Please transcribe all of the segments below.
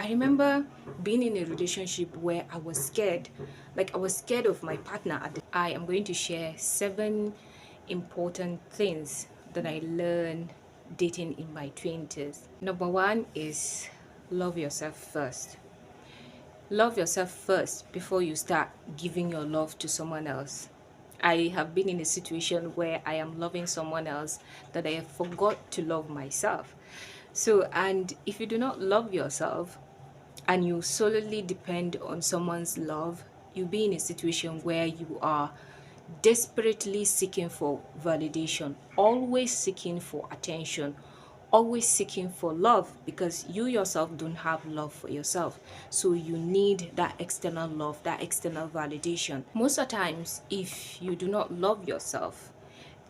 I remember being in a relationship where I was scared. Like I was scared of my partner. I am going to share 7 important things that I learned dating in my 20s. Number one is love yourself first. Love yourself first before you start giving your love to someone else. I have been in a situation where I am loving someone else that I forgot to love myself. So, and if you do not love yourself, and you solely depend on someone's love, you'll be in a situation where you are desperately seeking for validation, always seeking for attention, always seeking for love because you yourself don't have love for yourself. So you need that external love, that external validation. Most of the times, if you do not love yourself,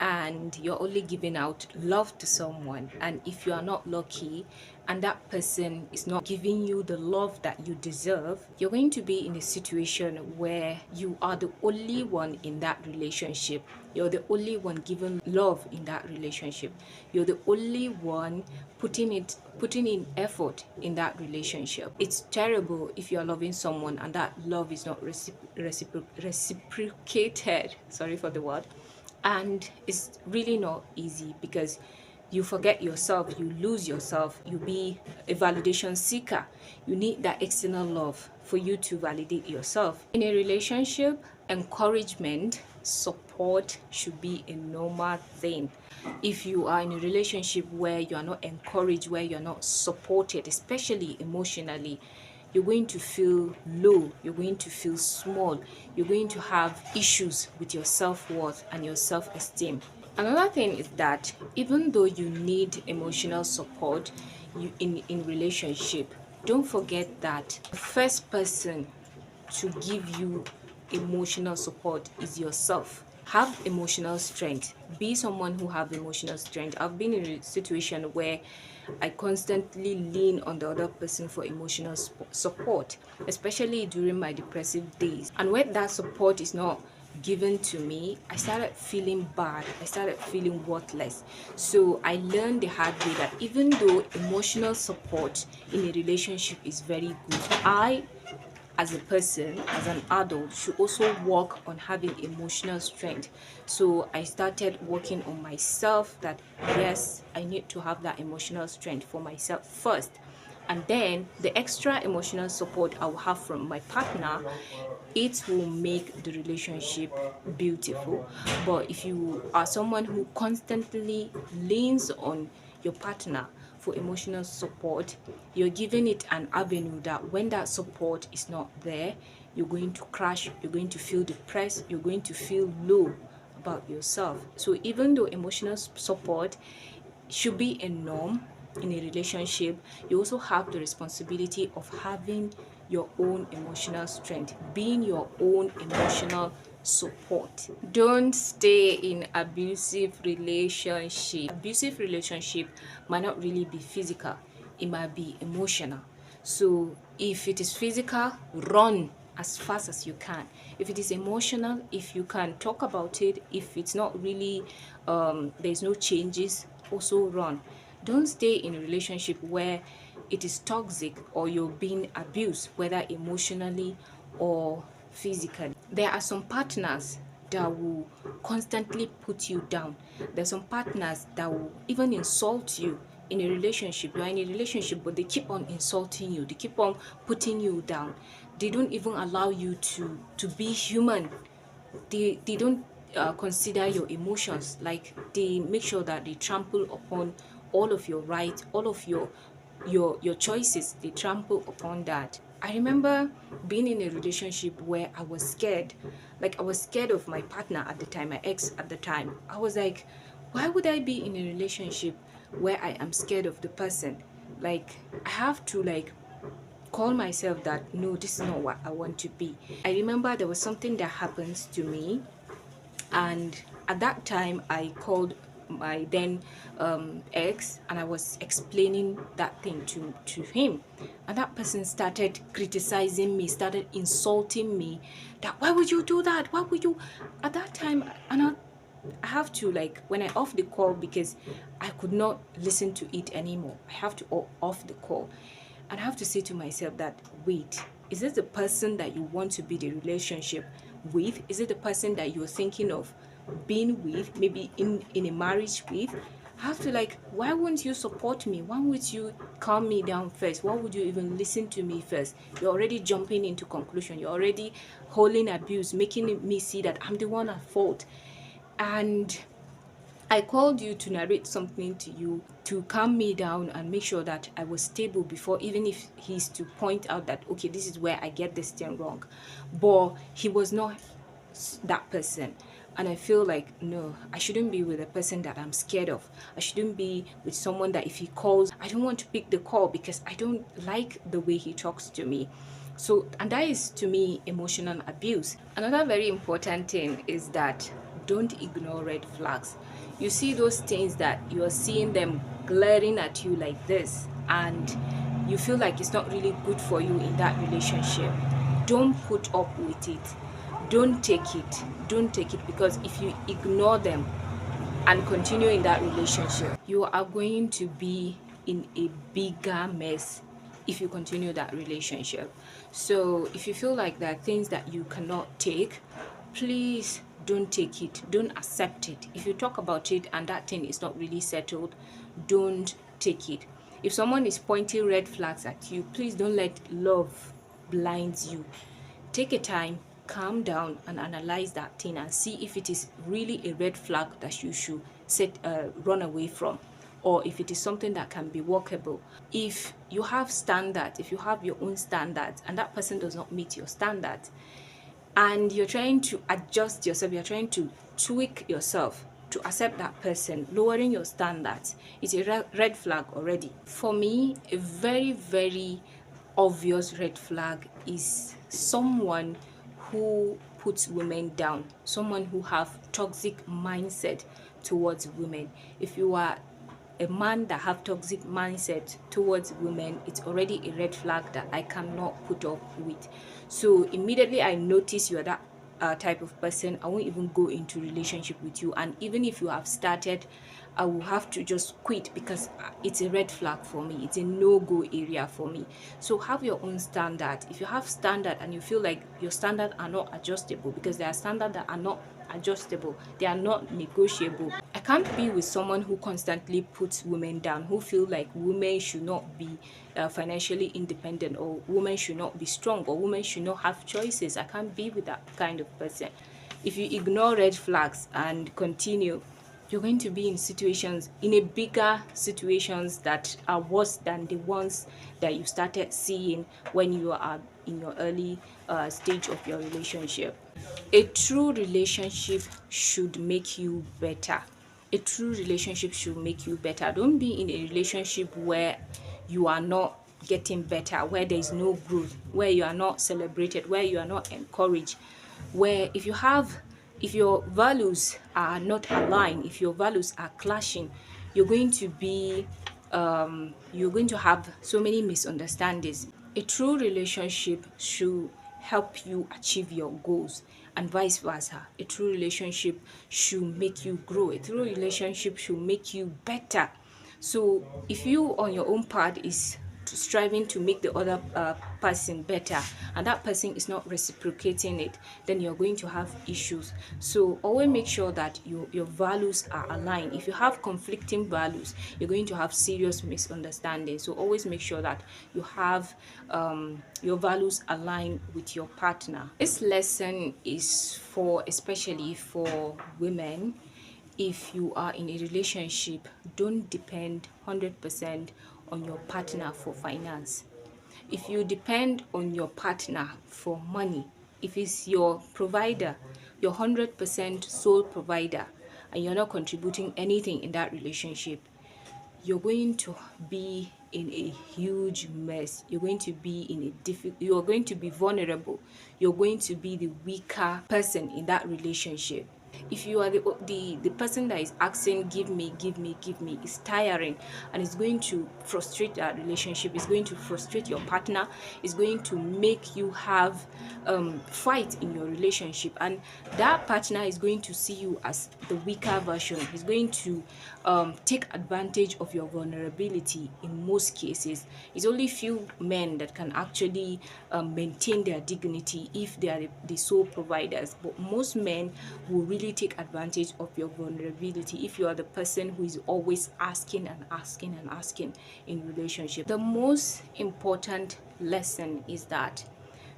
and you're only giving out love to someone, and if you are not lucky and that person is not giving you the love that you deserve, you're going to be in a situation where you are the only one in that relationship. You're the only one giving love in that relationship. You're the only one putting in effort in that relationship. It's terrible if you're loving someone and that love is not reciprocated. Sorry for the word. And it's really not easy because you forget yourself, you lose yourself, you be a validation seeker. You need that external love for you to validate yourself. In a relationship, encouragement, support should be a normal thing. If you are in a relationship where you are not encouraged, where you're not supported, especially emotionally, you're going to feel low, you're going to feel small, you're going to have issues with your self-worth and your self-esteem. Another thing is that even though you need emotional support in relationship, don't forget that the first person to give you emotional support is yourself. Have emotional strength. Be someone who have emotional strength. I've been in a situation where I constantly lean on the other person for emotional support, especially during my depressive days. And when that support is not given to me, I started feeling bad. I started feeling worthless. So I learned the hard way that even though emotional support in a relationship is very good, I as a person, as an adult, should also work on having emotional strength. So I started working on myself that yes, I need to have that emotional strength for myself first. And then the extra emotional support I will have from my partner, it will make the relationship beautiful. But if you are someone who constantly leans on your partner for emotional support, you're giving it an avenue that when that support is not there, you're going to crash, you're going to feel depressed, you're going to feel low about yourself. So even though emotional support should be a norm in a relationship, you also have the responsibility of having your own emotional strength, being your own emotional support. Don't stay in abusive relationship. Abusive relationship might not really be physical, it might be emotional. So if it is physical, run as fast as you can. If it is emotional, if you can talk about it, if it's not really there's no changes, also run. Don't stay in a relationship where it is toxic or you're being abused, whether emotionally or physically. There are some partners that will constantly put you down. There's some partners that will even insult you. In a relationship, you're in a relationship, but they keep on insulting you, they keep on putting you down. They don't even allow you to be human. They don't consider your emotions. Like they make sure that they trample upon all of your rights, all of your choices. They trample upon that. I remember being in a relationship where I was scared. Like I was scared of my partner at the time, my ex at the time. I was like, why would I be in a relationship where I am scared of the person? Like I have to like call myself that no, this is not what I want to be. I remember there was something that happened to me, and at that time I called my then ex, and I was explaining that thing to him, and that person started criticizing me, started insulting me, that why would you do that, why would you, at that time. And I have to like, when I off the call, because I could not listen to it anymore, I have to off the call. And I have to say to myself that, wait, is this the person that you want to be the relationship with? Is it the person that you're thinking of being with, maybe in a marriage with? I have to, like, why won't you support me? Why would you calm me down first? Why would you even listen to me first? You're already jumping into conclusion. You're already holding abuse, making me see that I'm the one at fault. And I called you to narrate something to you, to calm me down and make sure that I was stable before, even if he's to point out that, okay, this is where I get this thing wrong. But he was not that person. And I feel like, no, I shouldn't be with a person that I'm scared of. I shouldn't be with someone that if he calls, I don't want to pick the call because I don't like the way he talks to me. So, and that is to me emotional abuse. Another very important thing is that don't ignore red flags. You see those things that you are seeing them glaring at you like this, and you feel like it's not really good for you in that relationship. Don't put up with it. Don't take it. Don't take it, because if you ignore them and continue in that relationship, you are going to be in a bigger mess if you continue that relationship. So if you feel like there are things that you cannot take, please don't take it. Don't accept it. If you talk about it and that thing is not really settled, don't take it. If someone is pointing red flags at you, please don't let love blind you. Take a time, calm down, and analyze that thing and see if it is really a red flag that you should run away from, or if it is something that can be workable. If you have standards, if you have your own standards, and that person does not meet your standards, and you're trying to adjust yourself, you're trying to tweak yourself to accept that person, lowering your standards, it's a red flag already. For me, a very, very obvious red flag is someone who puts women down, someone who have toxic mindset towards women. If you are a man that have toxic mindset towards women, it's already a red flag that I cannot put up with. So immediately I notice you are that type of person, I won't even go into relationship with you. And even if you have started, I will have to just quit, because it's a red flag for me. It's a no-go area for me. So have your own standard. If you have standard and you feel like your standards are not adjustable, because there are standards that are not adjustable, they are not negotiable. I can't be with someone who constantly puts women down, who feel like women should not be financially independent, or women should not be strong, or women should not have choices. I can't be with that kind of person. If you ignore red flags and continue, you're going to be in situations, in a bigger situations that are worse than the ones that you started seeing when you are in your early stage of your relationship. A true relationship should make you better. A true relationship should make you better. Don't be in a relationship where you are not getting better, where there is no growth, where you are not celebrated, where you are not encouraged, where if your values are not aligned, if your values are clashing, you're going to be you're going to have so many misunderstandings. A true relationship should help you achieve your goals, and vice versa. A true relationship should make you grow. A true relationship should make you better. So if you on your own part is striving to make the other person better, and that person is not reciprocating it, then you're going to have issues. So always make sure that your values are aligned. If you have conflicting values, you're going to have serious misunderstandings. So always make sure that you have your values aligned with your partner. This lesson is for especially for women. If you are in a relationship, don't depend 100% on your partner for finance. If you depend on your partner for money, if it's your provider, your 100% sole provider, and you're not contributing anything in that relationship, you're going to be in a huge mess. You're going to be in a you're going to be vulnerable. You're going to be the weaker person in that relationship. If you are the person that is asking, give me, give me, give me, it's tiring, and it's going to frustrate that relationship. It's going to frustrate your partner. It's going to make you have fight in your relationship, and that partner is going to see you as the weaker version. He's going to take advantage of your vulnerability. In most cases, it's only few men that can actually maintain their dignity if they are the sole providers, but most men will really take advantage of your vulnerability if you are the person who is always asking and asking and asking in relationship. The most important lesson is that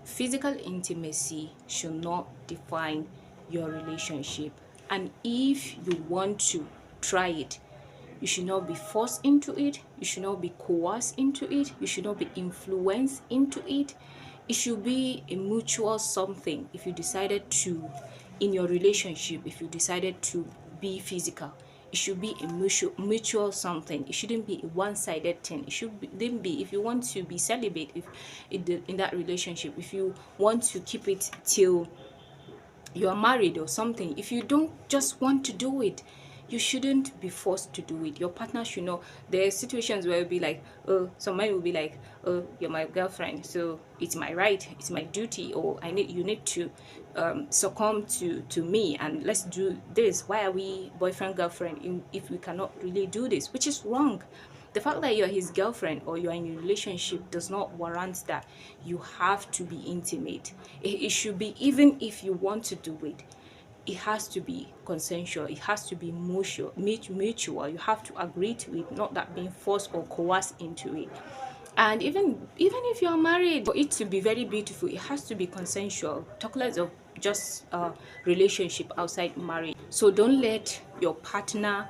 physical intimacy should not define your relationship, and if you want to try it, you should not be forced into it, you should not be coerced into it, you should not be influenced into it. It should be a mutual something. If you decided to, in your relationship, if you decided to be physical, it should be a mutual something. It shouldn't be a one-sided thing. It should be, then be, if you want to be celibate, if in that relationship, if you want to keep it till you are married or something, if you don't just want to do it, you shouldn't be forced to do it. Your partner should know. There are situations where it'll be like, oh, some men will be like, oh, you're my girlfriend, so it's my right, it's my duty, or you need to succumb to me, and let's do this. Why are we boyfriend girlfriend if we cannot really do this? Which is wrong. The fact that you're his girlfriend or you're in a relationship does not warrant that you have to be intimate. It should be, even if you want to do it, it has to be consensual. It has to be mutual. You have to agree to it, not that being forced or coerced into it. And even if you are married, for it to be very beautiful, it has to be consensual. Talk less of just relationship outside marriage. So don't let your partner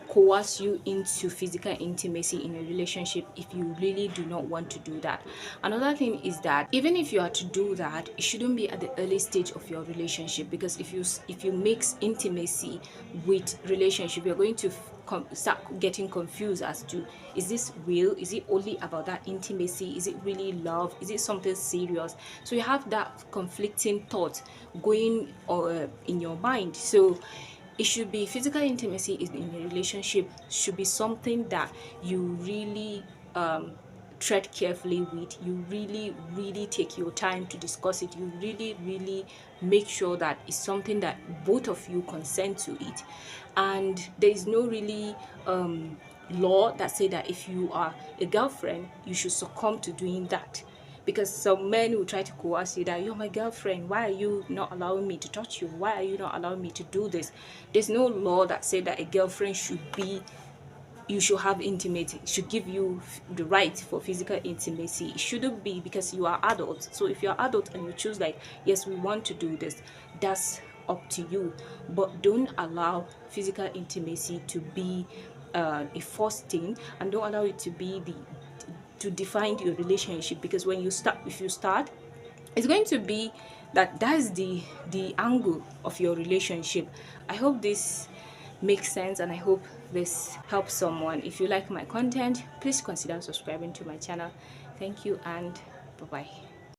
coerce you into physical intimacy in a relationship if you really do not want to do that. Another thing is that even if you are to do that, it shouldn't be at the early stage of your relationship, because if you mix intimacy with relationship, you're going to start getting confused as to, is this real? Is it only about that intimacy? Is it really love? Is it something serious? So you have that conflicting thought going in your mind. So it should be, physical intimacy in a relationship should be something that you really tread carefully with. You really take your time to discuss it. You really make sure that it's something that both of you consent to it, and there is no really law that say that if you are a girlfriend you should succumb to doing that. Because some men will try to coerce you that you're my girlfriend, why are you not allowing me to touch you, why are you not allowing me to do this? There's no law that say that a girlfriend you should have intimacy, it should give you the right for physical intimacy. It shouldn't be, because you are adults. So if you're adult and you choose like, yes, we want to do this, that's up to you. But don't allow physical intimacy to be a forced thing, and don't allow it to be to define your relationship. Because when you start, if you start, it's going to be that's the angle of your relationship. I hope this makes sense, and I hope this helps someone. If you like my content, please consider subscribing to my channel. Thank you, and bye bye.